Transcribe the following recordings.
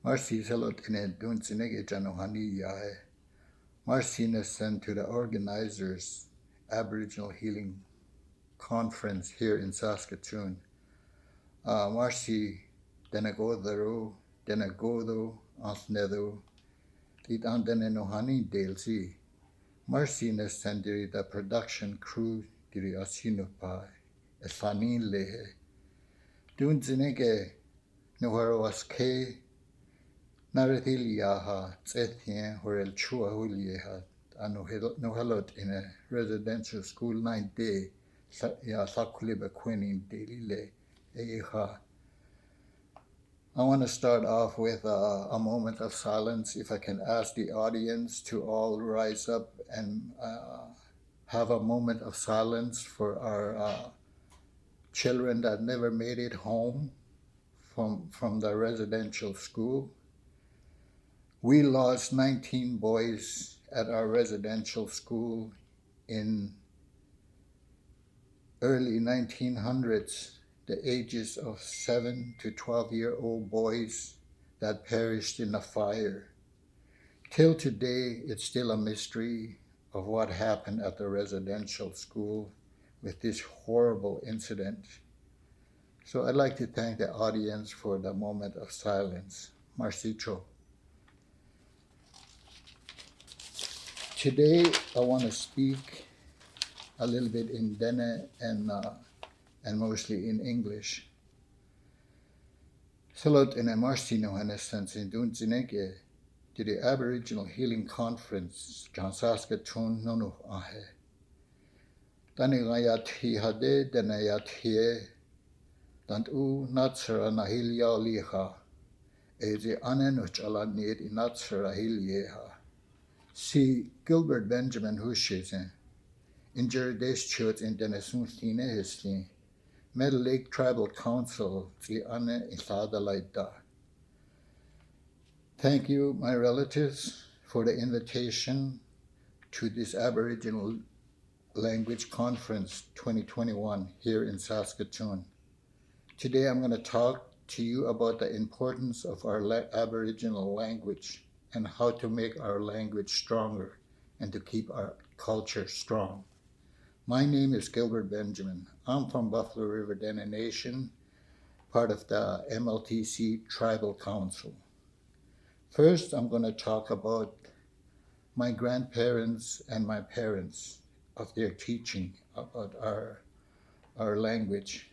Marcy salot in a dunsinege janohani yae. Marcina sent to the organizers Aboriginal Healing Conference here in Saskatoon. Marcy denagodaro, denagodo, ansnedo, lit an denenohani delsi. Marcina sent the production crew diri asinupai, esanin lehe. Dunsinege nuharawas ke Narathil yaha tsetien horel chua hulieha nohalot in a residential school 9 day ya sakuliba quinin delile eha. I want to start off with a moment of silence. If I can ask the audience to all rise up and have a moment of silence for our children that never made it home from the residential school. We lost 19 boys at our residential school in early 1900s, the ages of 7 to 12-year-old boys that perished in a fire. Till today, it's still a mystery of what happened at the residential school with this horrible incident. So I'd like to thank the audience for the moment of silence. Marcicho. Today, I want to speak a little bit in Dene and mostly in English. Salot in Marcino Hanesans in Dunzinege to the Aboriginal Healing Conference, John Saskatoon Nonu Ahe. Tanigayat hi hade, denayat hie, tant u natsara nahilya liha, eze anenuch ala need in natsara hilyeha. See Gilbert Benjamin Hushizin, in Jerides Church in Denesun Thine Hisli, Meadow Lake Tribal Council, the Ane Isada Laita. Thank you, my relatives, for the invitation to this Aboriginal Language Conference 2021 here in Saskatoon. Today I'm going to talk to you about the importance of our Aboriginal language and how to make our language stronger and to keep our culture strong. My name is Gilbert Benjamin. I'm from Buffalo River Dene Nation, part of the MLTC Tribal Council. First, I'm going to talk about my grandparents and my parents of their teaching about our language.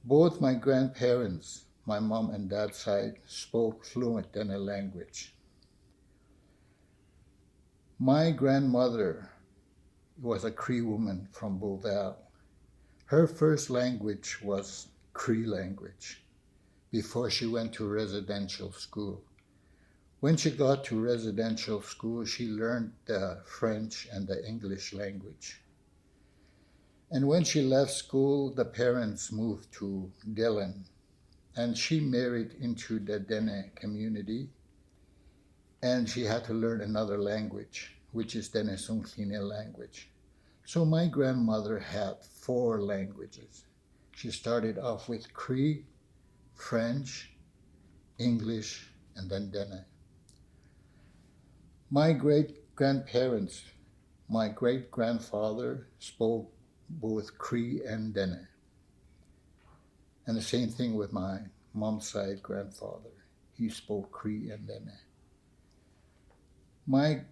Both my grandparents, my mom and dad's side, spoke fluent Dene language. My grandmother was a Cree woman from Beauval. Her first language was Cree language before she went to residential school. When she got to residential school, she learned the French and the English language. And when she left school, the parents moved to Dillon, and she married into the Dene community, and she had to learn another language, which is Dene Sungthine language. So my grandmother had 4 languages. She started off with Cree, French, English, and then Dene. My great-grandparents, my great-grandfather spoke both Cree and Dene. And the same thing with my mom's side grandfather. He spoke Cree and Dene. My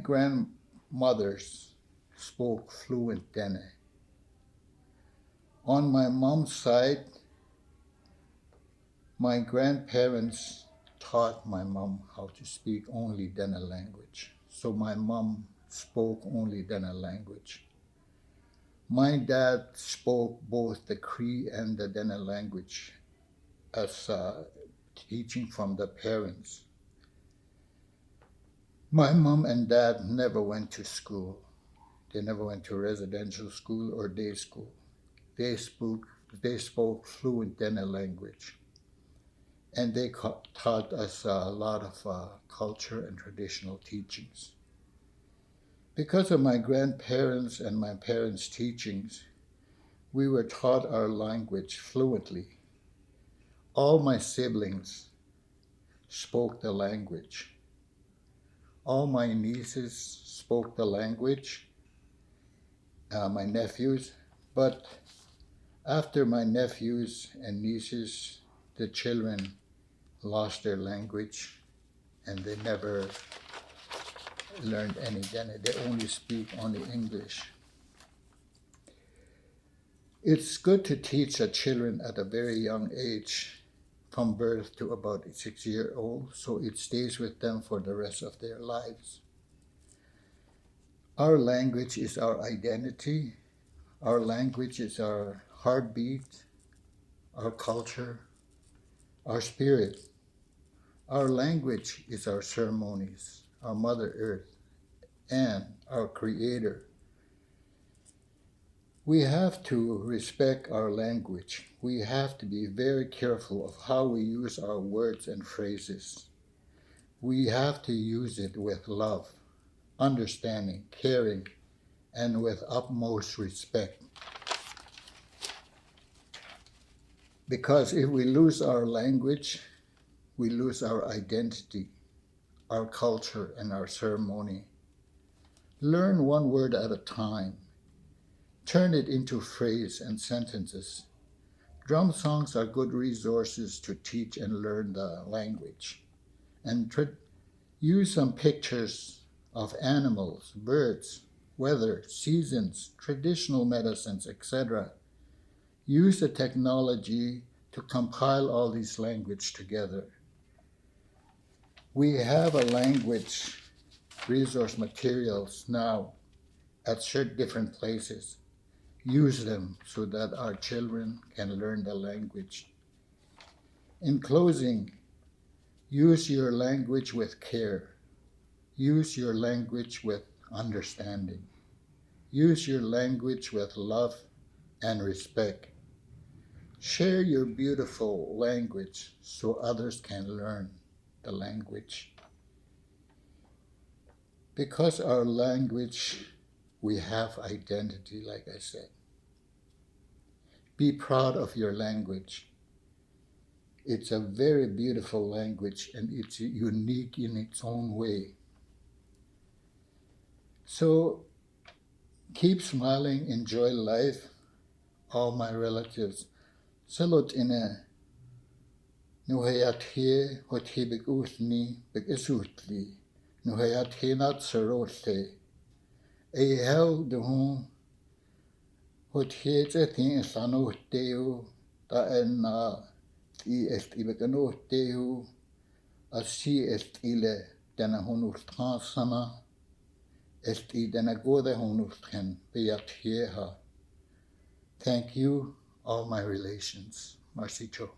grandmothers spoke fluent Dene. On my mom's side, my grandparents taught my mom how to speak only Dene language. So my mom spoke only Dene language. My dad spoke both the Cree and the Dene language as teaching from the parents. My mom and dad never went to school. They never went to residential school or day school. They spoke fluent Dene language. And they taught us a lot of culture and traditional teachings. Because of my grandparents and my parents' teachings, we were taught our language fluently. All my siblings spoke the language. All my nieces spoke the language, my nephews, but after my nephews and nieces, the children lost their language and they never learned any Dene. They only speak only English. It's good to teach the children at a very young age, from birth to about 6 years old, so it stays with them for the rest of their lives. Our language is our identity. Our language is our heartbeat, our culture, our spirit. Our language is our ceremonies, our Mother Earth, and our Creator. We have to respect our language. We have to be very careful of how we use our words and phrases. We have to use it with love, understanding, caring, and with utmost respect. Because if we lose our language, we lose our identity, our culture, and our ceremony. Learn one word at a time. Turn it into phrase and sentences. Drum songs are good resources to teach and learn the language. And use some pictures of animals, birds, weather, seasons, traditional medicines, etc. Use the technology to compile all these language together. We have a language resource materials now at certain different places. Use them so that our children can learn the language. In closing, use your language with care. Use your language with understanding. Use your language with love and respect. Share your beautiful language so others can learn the language. Because our language, we have identity, like I said. Be proud of your language. It's a very beautiful language and it's unique in its own way. So keep smiling, enjoy life, all my relatives. Salot ina nuhayat he hotibik uthni bik isutli nuhayat he not sarote. A hell de home what heads a thing sano teo ta en est ibekano teo a si est ile dana honur sana est I dana gode honur ken beat here. Thank you, all my relations. Marcicho.